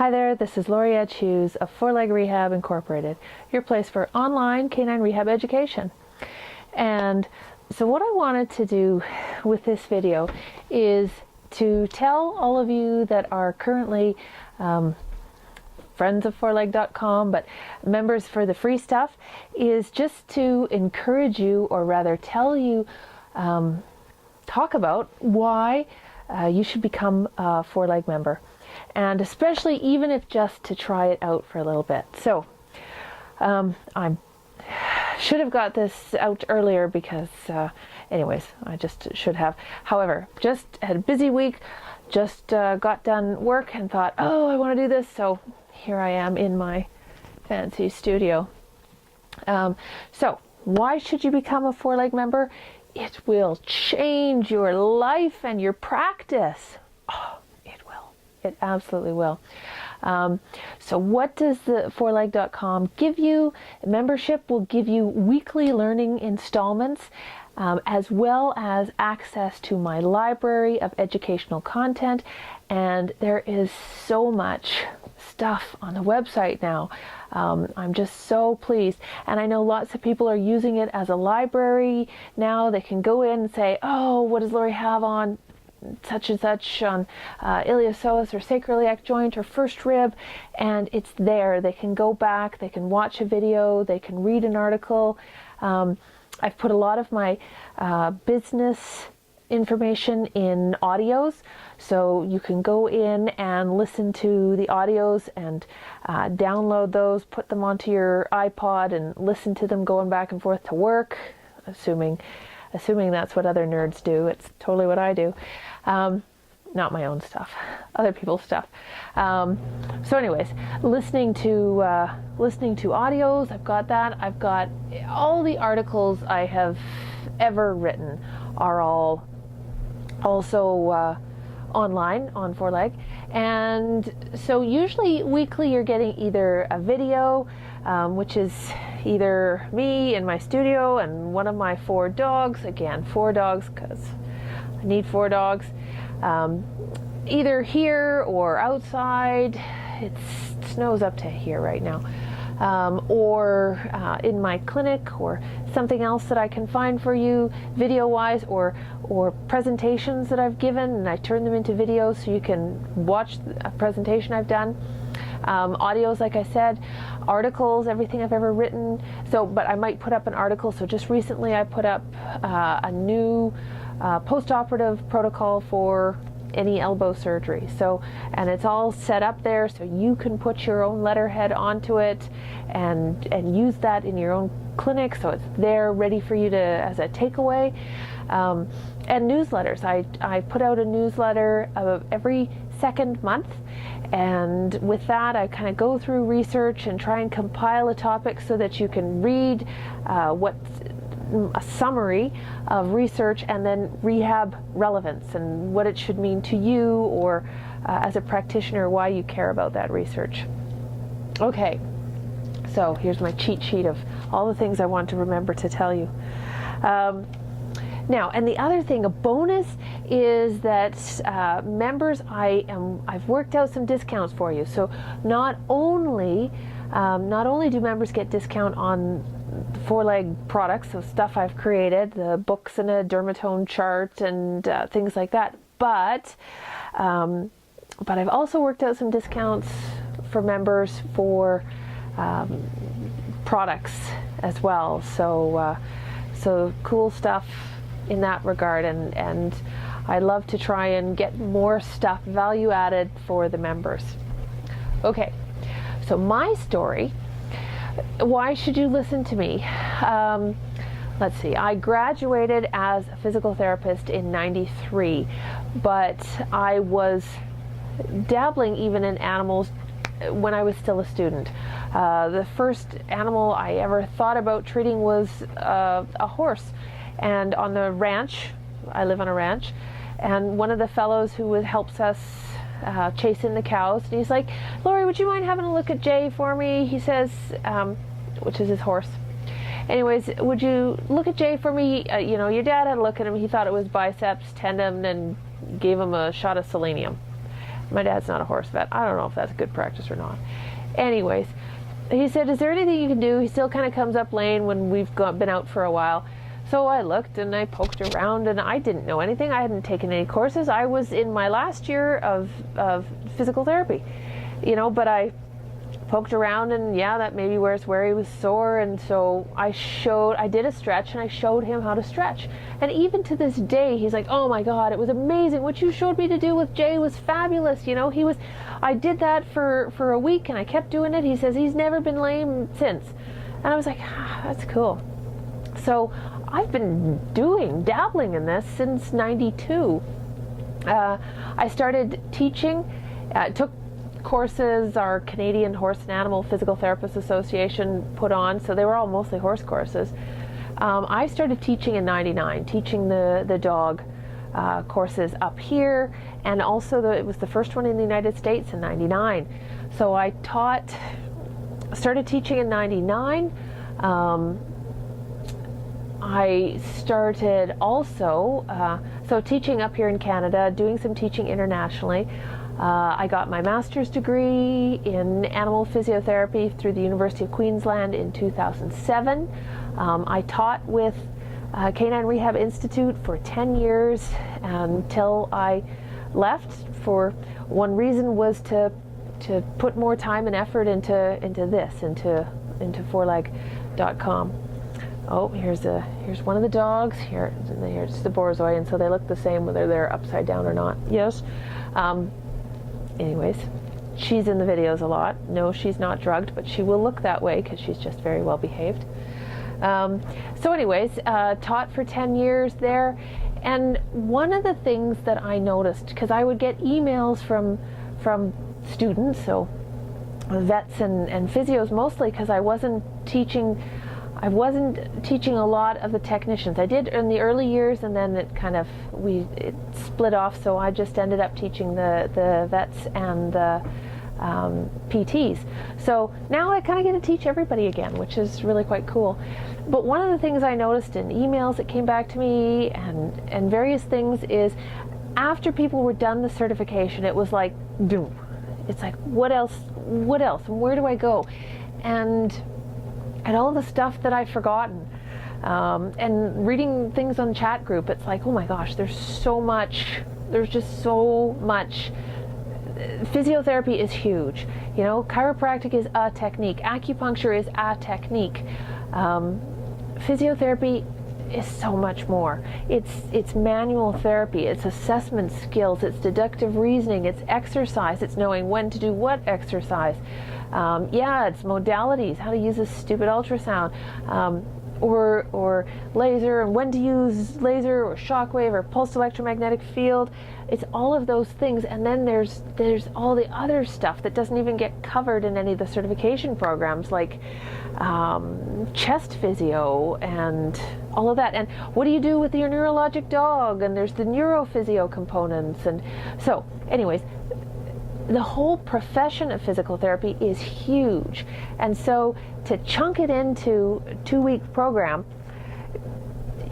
Hi there, this is Lori Edge-Hughes of FourLeg Rehab Incorporated, your place for online canine rehab education. And so what I wanted to do with this video is to tell all of you that are currently friends of FourLegcom, but members for the free stuff, is just to encourage you, or rather tell you, talk about why you should become a FourLeg member. And especially even if just to try it out for a little bit. So I should have got this out earlier because anyways, I just should have. However, just had a busy week, just got done work and thought, oh, I want to do this. So here I am in my fancy studio. So why should you become a FourLeg member? It will change your life and your practice. Oh, it absolutely will. So what does the FourLegcom give you? Membership will give you weekly learning installments, as well as access to my library of educational content. And there is so much stuff on the website now. I'm just so pleased. And I know lots of people are using it as a library now. They can go in and say, oh, what does Lori have on such and such on iliopsoas or sacroiliac joint or first rib, and it's there. They can go back, they can watch a video, they can read an article. I've put a lot of my business information in audios, so you can go in and listen to the audios and download those, put them onto your iPod and listen to them going back and forth to work, assuming that's what other nerds do. It's totally what I do. Not my own stuff, other people's stuff. So anyways, listening to audios, I've got that. I've got all the articles I have ever written are all also online on FourLeg. And so usually weekly you're getting either a video, which is either me in my studio and one of my 4 dogs, again 4 dogs because I need 4 dogs, either here or outside. It snows up to here right now, or in my clinic, or something else that I can find for you video wise, or presentations that I've given and I turn them into videos so you can watch a presentation I've done. Audios, like I said, articles, everything I've ever written. So, but I might put up an article. So just recently I put up a new post-operative protocol for any elbow surgery. So, and it's all set up there so you can put your own letterhead onto it and use that in your own clinic. So it's there ready for you to, as a takeaway. And newsletters. I put out a newsletter of every second month, and with that I kind of go through research and try and compile a topic so that you can read a summary of research and then rehab relevance and what it should mean to you, or as a practitioner, why you care about that research. Okay, so here's my cheat sheet of all the things I want to remember to tell you. Now, and the other thing, a bonus, is that members, I've worked out some discounts for you. So not only do members get discount on FourLeg products, so stuff I've created, the books and a dermatome chart and things like that, but I've also worked out some discounts for members for products as well. So cool stuff in that regard, and I love to try and get more stuff value added for the members. Okay, so my story, why should you listen to me? Let's see, I graduated as a physical therapist in '93, but I was dabbling even in animals when I was still a student. The first animal I ever thought about treating was a horse. And on the ranch, I live on a ranch, and one of the fellows who helps us chase in the cows, and he's like, Lori, would you mind having a look at Jay for me? He says, which is his horse. Anyways, would you look at Jay for me? You know, your dad had a look at him. He thought it was biceps tendon and gave him a shot of selenium. My dad's not a horse vet. I don't know if that's good practice or not. Anyways, he said, is there anything you can do? He still kind of comes up lane when we've been out for a while. So I looked and I poked around, and I didn't know anything. I hadn't taken any courses. I was in my last year of physical therapy, you know, but I poked around, and yeah, that maybe where he was sore. And so I did a stretch, and I showed him how to stretch. And even to this day, he's like, oh my God, it was amazing. What you showed me to do with Jay was fabulous. You know, I did that for a week, and I kept doing it. He says he's never been lame since. And I was like, that's cool. So I've been dabbling in this since '92. I started teaching, took courses our Canadian Horse and Animal Physical Therapists Association put on, so they were all mostly horse courses. I started teaching in '99, teaching the dog courses up here, and also it was the first one in the United States in '99. So I started teaching in '99. I started also, so teaching up here in Canada, doing some teaching internationally. I got my master's degree in animal physiotherapy through the University of Queensland in 2007. I taught with Canine Rehab Institute for 10 years until I left. For one reason was to put more time and effort into FourLegcom. Oh, here's one of the dogs. Here's the Borzoi, and so they look the same whether they're upside down or not. Yes. Anyways, she's in the videos a lot. No, she's not drugged, but she will look that way because she's just very well behaved. So anyways, taught for 10 years there. And one of the things that I noticed, because I would get emails from students, so vets and physios mostly, because I wasn't teaching a lot of the technicians. I did in the early years, and then it split off, so I just ended up teaching the vets and the PTs. So now I kind of get to teach everybody again, which is really quite cool. But one of the things I noticed in emails that came back to me and various things is, after people were done the certification, it was like, boom. It's like, what else, and where do I go? And all the stuff that I've forgotten. And reading things on chat group, it's like, oh my gosh, there's just so much. Physiotherapy is huge. You know, chiropractic is a technique. Acupuncture is a technique. Physiotherapy is so much more. It's manual therapy, it's assessment skills, it's deductive reasoning, it's exercise, it's knowing when to do what exercise. It's modalities, how to use a stupid ultrasound, or laser, and when to use laser or shockwave or pulsed electromagnetic field. It's all of those things, and then there's all the other stuff that doesn't even get covered in any of the certification programs, like chest physio and all of that. And what do you do with your neurologic dog? And there's the neurophysio components. And so anyways, the whole profession of physical therapy is huge. And so to chunk it into a 2-week program,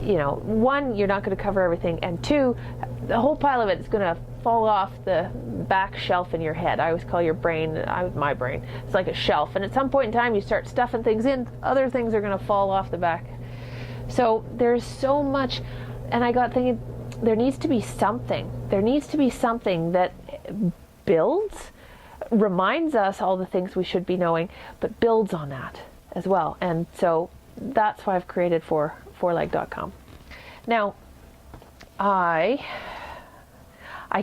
you know, one, you're not going to cover everything, and two, the whole pile of it is going to fall off the back shelf in your head. I always call your brain, my brain, it's like a shelf, and at some point in time you start stuffing things in, other things are going to fall off the back. So there's so much, and I got thinking, there needs to be something that builds, reminds us all the things we should be knowing, but builds on that as well. And so that's why I've created FourLegcom. Now, I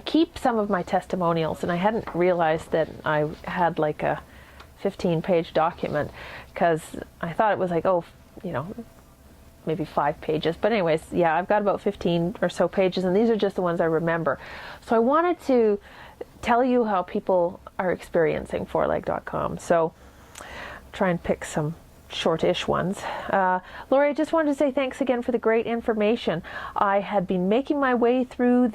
keep some of my testimonials, and I hadn't realized that I had like a 15-page document, because I thought it was like, oh, you know, maybe 5 pages. But anyways, yeah, I've got about 15 or so pages, and these are just the ones I remember. So I wanted to tell you how people are experiencing FourLegcom. So try and pick some short-ish ones. Lori, I just wanted to say thanks again for the great information. I had been making my way through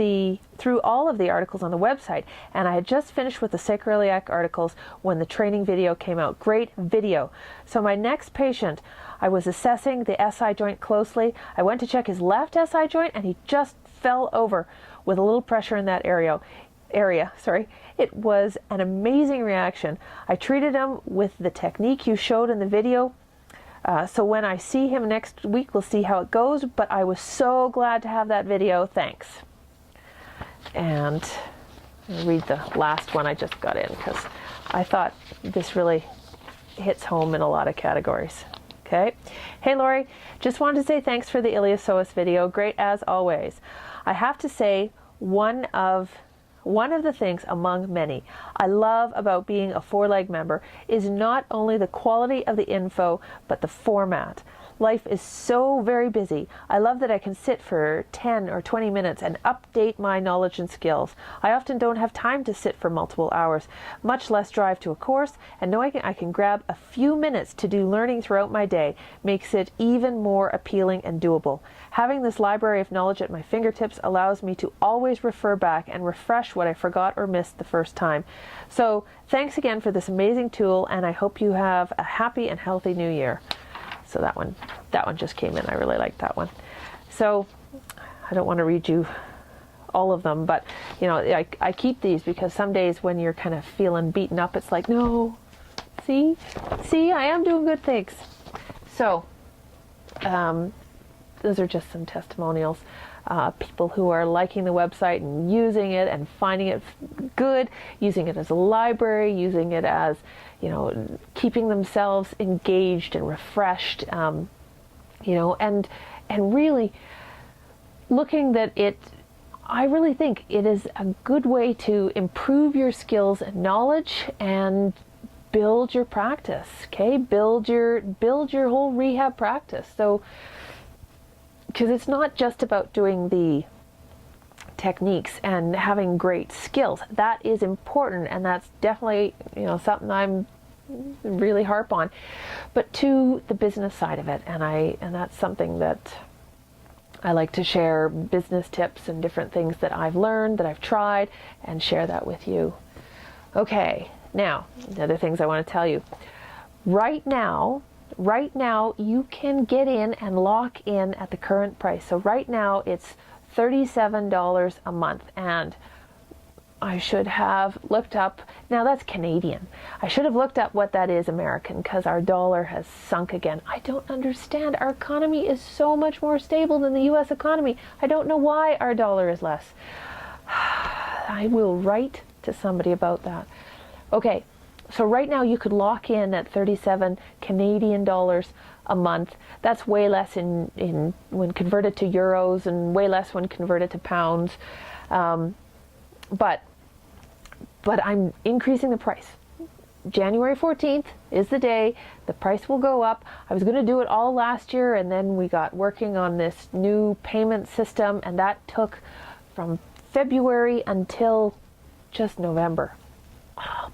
all of the articles on the website, and I had just finished with the sacroiliac articles when the training video came out. Great video. So my next patient, I was assessing the SI joint closely. I went to check his left SI joint, and he just fell over with a little pressure in that area. area, sorry, it was an amazing reaction. I treated him with the technique you showed in the video. So when I see him next week, we'll see how it goes, but I was so glad to have that video. Thanks. And I'll read the last one I just got in because I thought this really hits home in a lot of categories. Okay. Hey Lori, just wanted to say thanks for the iliopsoas video. Great as always. I have to say one of the things among many I love about being a FourLeg member is not only the quality of the info, but the format. Life is so very busy. I love that I can sit for 10 or 20 minutes and update my knowledge and skills. I often don't have time to sit for multiple hours, much less drive to a course, and knowing I can grab a few minutes to do learning throughout my day makes it even more appealing and doable. Having this library of knowledge at my fingertips allows me to always refer back and refresh what I forgot or missed the first time. So thanks again for this amazing tool, and I hope you have a happy and healthy new year. So that one just came in. I really like that one. So I don't want to read you all of them, but you know, I keep these because some days when you're kind of feeling beaten up, it's like, no, see, I am doing good things. So those are just some testimonials. People who are liking the website and using it and finding it good, using it as a library, using it as, you know, keeping themselves engaged and refreshed, you know, and really looking that I really think it is a good way to improve your skills and knowledge and build your practice, okay? Build your whole rehab practice. So, because it's not just about doing the techniques and having great skills. That is important, and that's definitely, you know, something I'm really harp on. But to the business side of it, and that's something that I like to share, business tips and different things that I've learned, that I've tried, and share that with you. Okay, now, the other things I want to tell you. Right now, you can get in and lock in at the current price. So right now, it's $37 a month, and I should have looked up, now that's Canadian. I should have looked up what that is American, because our dollar has sunk again. I don't understand. Our economy is so much more stable than the US economy. I don't know why our dollar is less. I will write to somebody about that. Okay, so right now you could lock in at 37 Canadian dollars a month. That's way less in when converted to euros, and way less when converted to pounds. But I'm increasing the price. January 14th is the day. The price will go up. I was going to do it all last year, and then we got working on this new payment system, and that took from February until just November.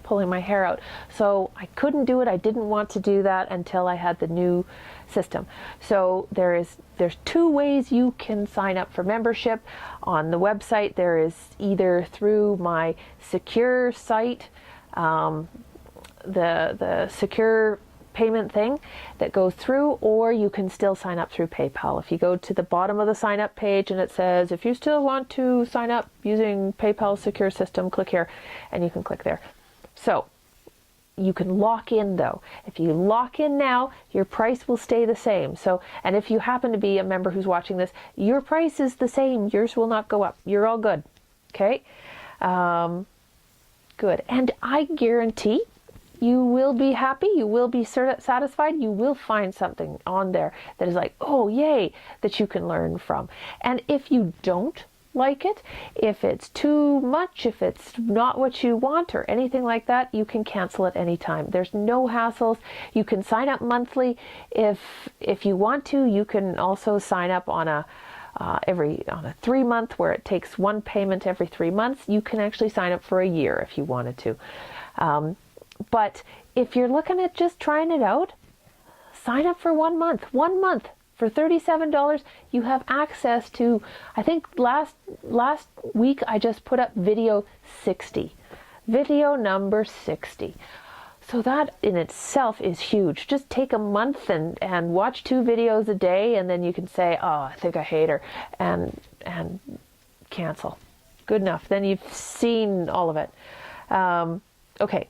Pulling my hair out. So I couldn't do it. I didn't want to do that until I had the new system. So there's two ways you can sign up for membership on the website. There is either through my secure site, the secure payment thing that goes through, or you can still sign up through PayPal. If you go to the bottom of the sign up page and it says, if you still want to sign up using PayPal's secure system, click here, and you can click there. So you can lock in though. If you lock in now, your price will stay the same. So, and if you happen to be a member who's watching this, your price is the same. Yours will not go up. You're all good. Okay. Good. And I guarantee you will be happy. You will be satisfied. You will find something on there that is like, oh, yay, that you can learn from. And if you don't like it, if it's too much, if it's not what you want or anything like that, you can cancel at any time. There's no hassles. You can sign up monthly. If you want to, you can also sign up on a 3-month, where it takes one payment every 3 months. You can actually sign up for a year if you wanted to. But if you're looking at just trying it out, sign up for 1 month. 1 month. For $37, you have access to, I think last week I just put up video 60. Video number 60. So that in itself is huge. Just take a month and watch 2 videos a day, and then you can say, oh, I think I hate her, and cancel. Good enough. Then you've seen all of it. Okay.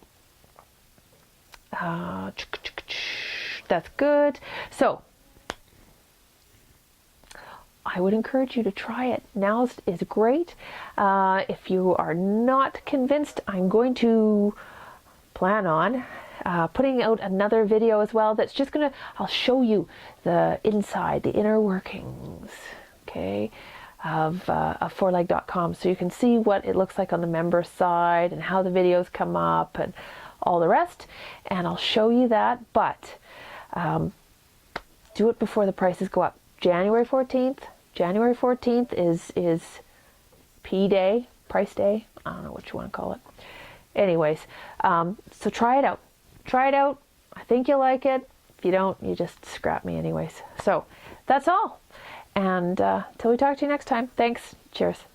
That's good. So I would encourage you to try it. Now is great. If you are not convinced, I'm going to plan on putting out another video as well that's just I'll show you the inside, the inner workings, okay, of FourLeg.com, so you can see what it looks like on the member side and how the videos come up and all the rest, and I'll show you that, but do it before the prices go up. January 14th is P Day, price day, I don't know what you want to call it. Anyways, so try it out. Try it out. I think you'll like it. If you don't, you just scrap me anyways. So that's all. And till we talk to you next time, thanks. Cheers.